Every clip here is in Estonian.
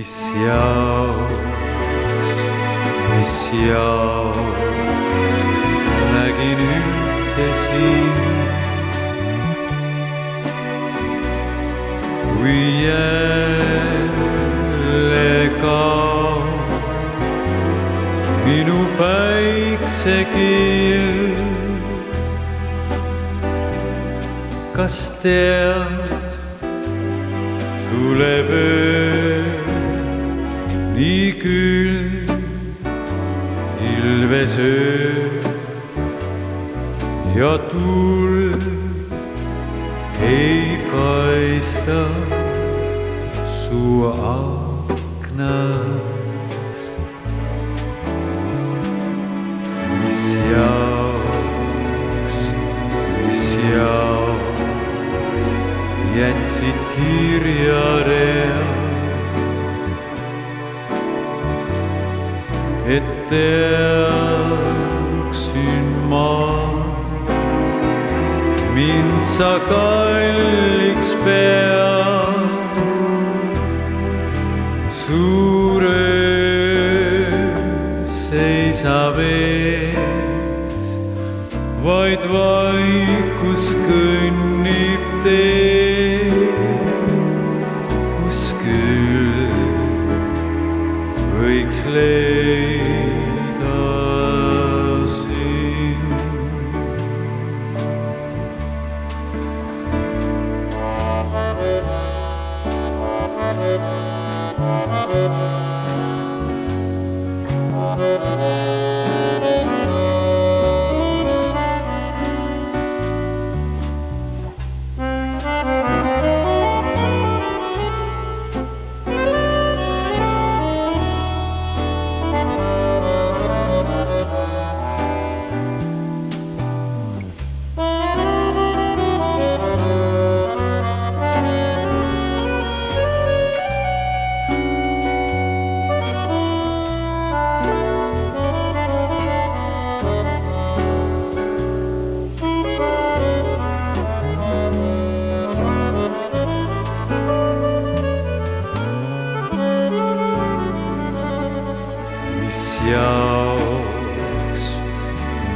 mis jaoks nägin üldse sind, kui jälle kaob minu päiksekild. Kas tead, tuleb öö nii külm, ilves öö ja tuld ei paista su aknast. Mis jaoks jätsid kirjaread, et teaksin ma, mind sa kalliks pead. Suur öö seisab ees, vaid vaikus kõnnib teed, kus küll võiks leida sind.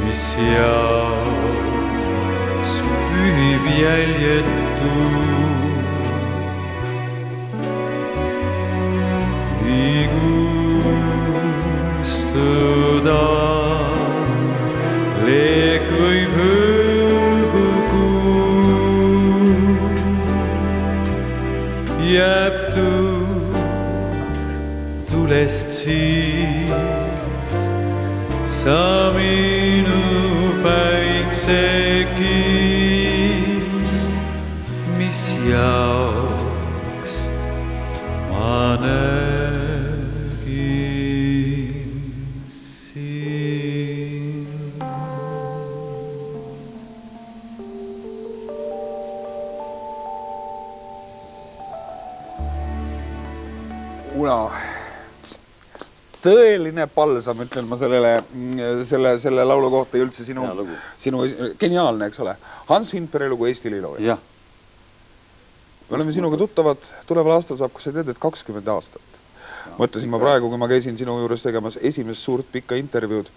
Mis jaoks pühib jäljetu, liigustuda leek võib hõõgukuu, jääb tulest siis sa minu päiksekild, mis jaoks ma nägin sind. Uno, tõeline palsam, ütlen ma selle laulu kohta ja üldse sinu geniaalne, eks ole. Hans Hindbergi lugu Eesti Liilu. Jah. Me oleme sinuga tuttavad, tuleval aastal saab, kus sa teed, et 20 aastat. Mõtlesin ma praegu, kui ma käisin sinu juures tegemas esimest suurt pikka intervjuud,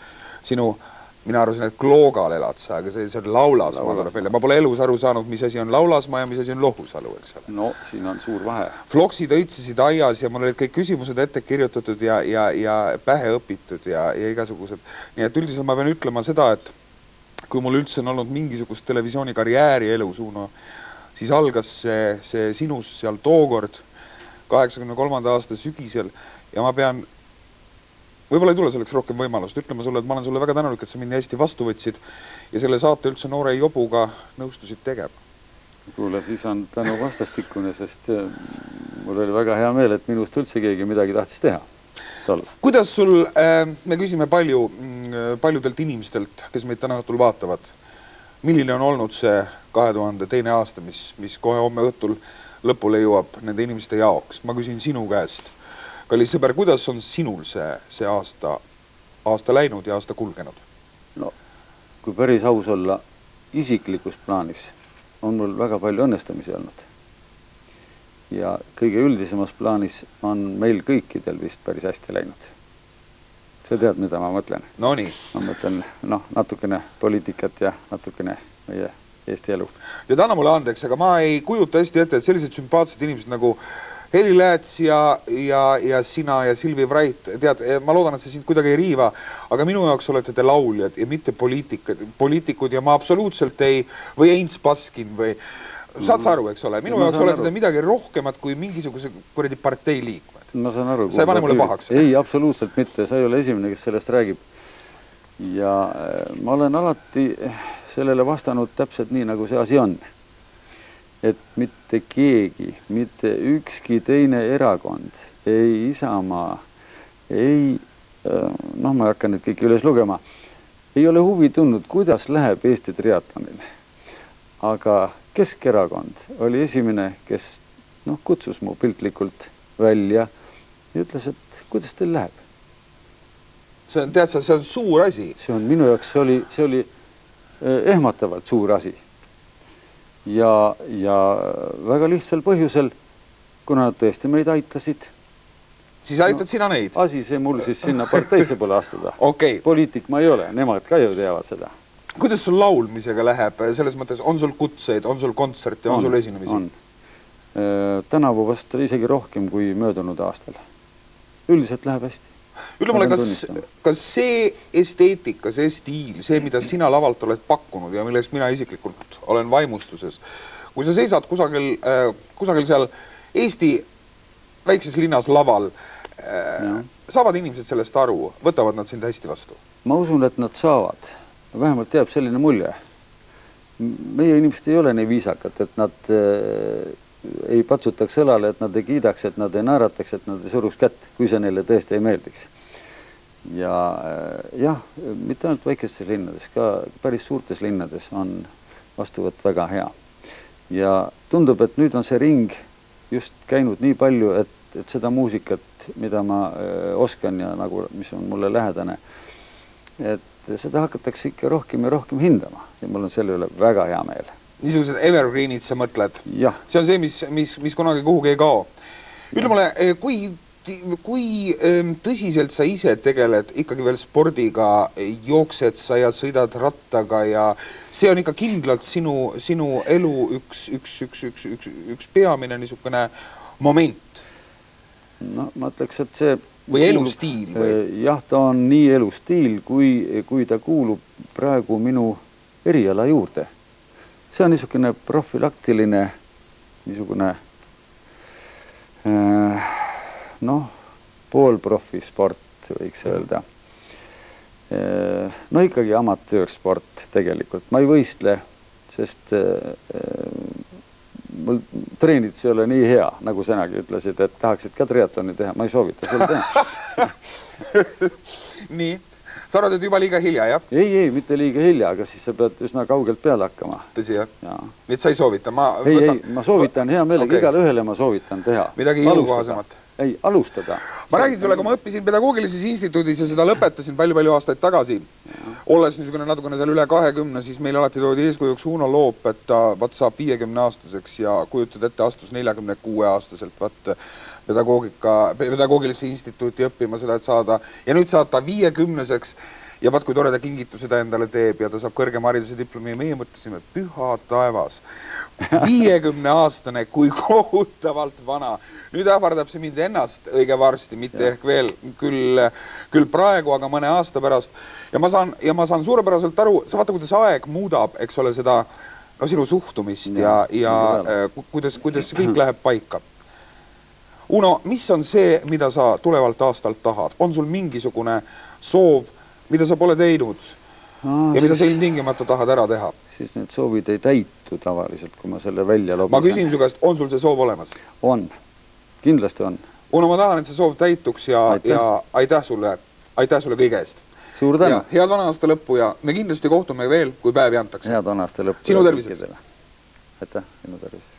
mina arvasin, et Kloogal elad sa, aga see on Laulasmaa. Ma pole elus aru saanud, mis asi on Laulasmaa ja mis asi on Lohusalu, eks ole. No, siin on suur vahe. Floksid õitsisid aias ja mul olid kõik küsimused ette kirjutatud ja pähe õpitud ja igasugused. Nii et üldiselt ma pean ütlema seda, et kui mul üldse on olnud mingisugust televisioonikarjääri elus, Uno, siis algas see sinus seal tookord 83. aasta sügisel ja ma pean, võib-olla ei tule selleks rohkem võimalust, ütlema sulle, et ma olen sulle väga tänulik, et sa mind hästi vastu võtsid ja selle saate üldse Noore Jobuga nõustusid tegema. Kuule, siis on tänu vastastikune, sest mul oli väga hea meel, et minust üldse keegi midagi tahtis teha. Kuidas sul, me küsime paljudelt inimestelt, kes meid täna õhtul vaatavad, milline on olnud see 2002. aasta, mis kohe homme õhtul lõpule jõuab nende inimeste jaoks? Ma küsin sinu käest. Kallis sõber, kuidas on sinul see aasta läinud ja aasta kulgenud? No, kui päris aus olla, isiklikus plaanis on mul väga palju õnnestamisi olnud. ja kõige üldisemas plaanis on meil kõikidel vist päris hästi läinud. Sa tead, mida ma mõtlen? No nii. Ma mõtlen, natukene poliitikat ja natukene meie Eesti elu. Tead, anna mulle andeks, aga ma ei kujuta hästi ette, et sellised sümpaatsed inimesed nagu Heli Lääts ja sina ja Silvi Vrait, tead, ma loodan, et see sind kuidagi ei riiva, aga minu jaoks olete te lauljad ja mitte poliitikud ja ma absoluutselt või Heinz Baskin või saad sa aru, eks ole, minu jaoks olete te midagi rohkemat kui mingisuguse kuradi partei liikmed. Ma saan aru. Sa ei pane mulle pahaks? Ei, absoluutselt mitte, sa ei ole esimene, kes sellest räägib. Ja ma olen alati sellele vastanud täpselt nii, nagu see asi on. Et mitte keegi, mitte ükski teine erakond, ei Isamaa, ei, ma ei hakka nüüd kõik üles lugema, ei ole huvi tundnud, kuidas läheb Eesti triatlonile. Aga Keskerakond oli esimene, kes kutsus mu piltlikult välja ja ütles, et kuidas teil läheb. Tead sa, see on suur asi. See on minu jaoks, see oli ehmatavalt suur asi. Ja väga lihtsal põhjusel, kuna nad tõesti meid aitasid. Siis aitad sina neid? Asi see mul siis sinna parteisse pole astuda. Okay. Poliitik ma ei ole, nemad ka ju teavad seda. Kuidas sul laulmisega läheb? Selles mõttes, on sul kutseid, on sul kontserte, on sul esinemisi? On. Tänavu vast isegi rohkem kui möödunud aastal. Üldiselt läheb hästi. Ütle mulle, kas see esteetika, see stiil, see, mida sina lavalt oled pakkunud ja millest mina isiklikult olen vaimustuses, kui sa seisad kusagil seal Eesti väikses linnas laval, saavad inimesed sellest aru, võtavad nad sind hästi vastu? Ma usun, et nad saavad. Vähemalt jääb selline mulje. Meie inimesed ei ole nii viisakad, et nad ei patsutaks õlale, et nad ei kiidaks, et nad ei naerataks, et nad ei suruks kätt, kui see neile tõesti ei meeldiks. Ja jah, mitte ainult väikestes linnades, ka päris suurtes linnades on vastuvõtt väga hea. Ja tundub, et nüüd on see ring just käinud nii palju, et seda muusikat, mida ma oskan ja nagu, mis on mulle lähedane, et seda hakatakse ikka rohkem ja rohkem hindama ja mul on selle üle väga hea meel. Niisugused evergreenid sa mõtled? Jah. See on see, mis kunagi kuhugi ei kao. Ütle mulle, kui tõsiselt sa ise tegeled ikkagi veel spordiga, jooksed sa ja sõidad rattaga ja see on ikka kindlalt sinu elu üks peamine niisugune moment? No ma ütleks, et see või elustiil? Jah, ta on nii elustiil, kui ta kuulub praegu minu eriala juurde. See on niisugune profilaktiline, niisugune poolprofi sport, võiks öelda. No ikkagi amatöörsport tegelikult. Ma ei võistle, sest mul treenitus ei ole nii hea, nagu senagi ütlesid, et tahaksid ka triatloni teha. Ma ei soovita sul teha. Nii. Sa arvad, et juba liiga hilja, jah? Ei, mitte liiga hilja, aga siis sa pead üsna kaugelt peale hakkama. Tõsi, jah? Nii et sa ei soovita? Ei, ma soovitan hea meelega, igale ühele ma soovitan teha. Midagi jõukohasemat? Ei, alustada. Ma räägin sulle, kui ma õppisin pedagoogilises instituudis ja seda lõpetasin palju aastaid tagasi. Olles niisugune natukene seal üle 20, siis meil alati toodi eeskujuks Uno Loop, et ta saab 50-aastaseks ja kujutad ette astus 46-aastaselt pedagoogilisse instituuti õppima seda, et saada. Ja nüüd saad ta 50-seks ja vaat kui tore ta kingituse ta endale teeb ja ta saab kõrgema hariduse diplomi ja meie mõtlesime, püha taevas. 50-aastane, kui kohutavalt vana. Nüüd ähvardab see mind ennast õige varsti, mitte ehk veel küll praegu, aga mõne aasta pärast. Ja ma saan suurepäraselt aru, sa vaata, kuidas aeg muudab, eks ole, seda sinu suhtumist ja kuidas see kõik läheb paika. Uno, mis on see, mida sa tulevalt aastalt tahad? On sul mingisugune soov, mida sa pole teinud ja mida sa ilmtingimata tahad ära teha? Siis need soovid ei täitu tavaliselt, kui ma selle välja lobisen. Ma küsin su käest, on sul see soov olemas? On, kindlasti on. Uno, ma tahan, et see soov täituks ja aitäh sulle kõige eest. Suur tänu. Head vana aasta lõppu ja me kindlasti kohtume veel, kui päevi antakse. Head vana aasta lõppu. Sinu terviseks. Aitäh, sinu terviseks.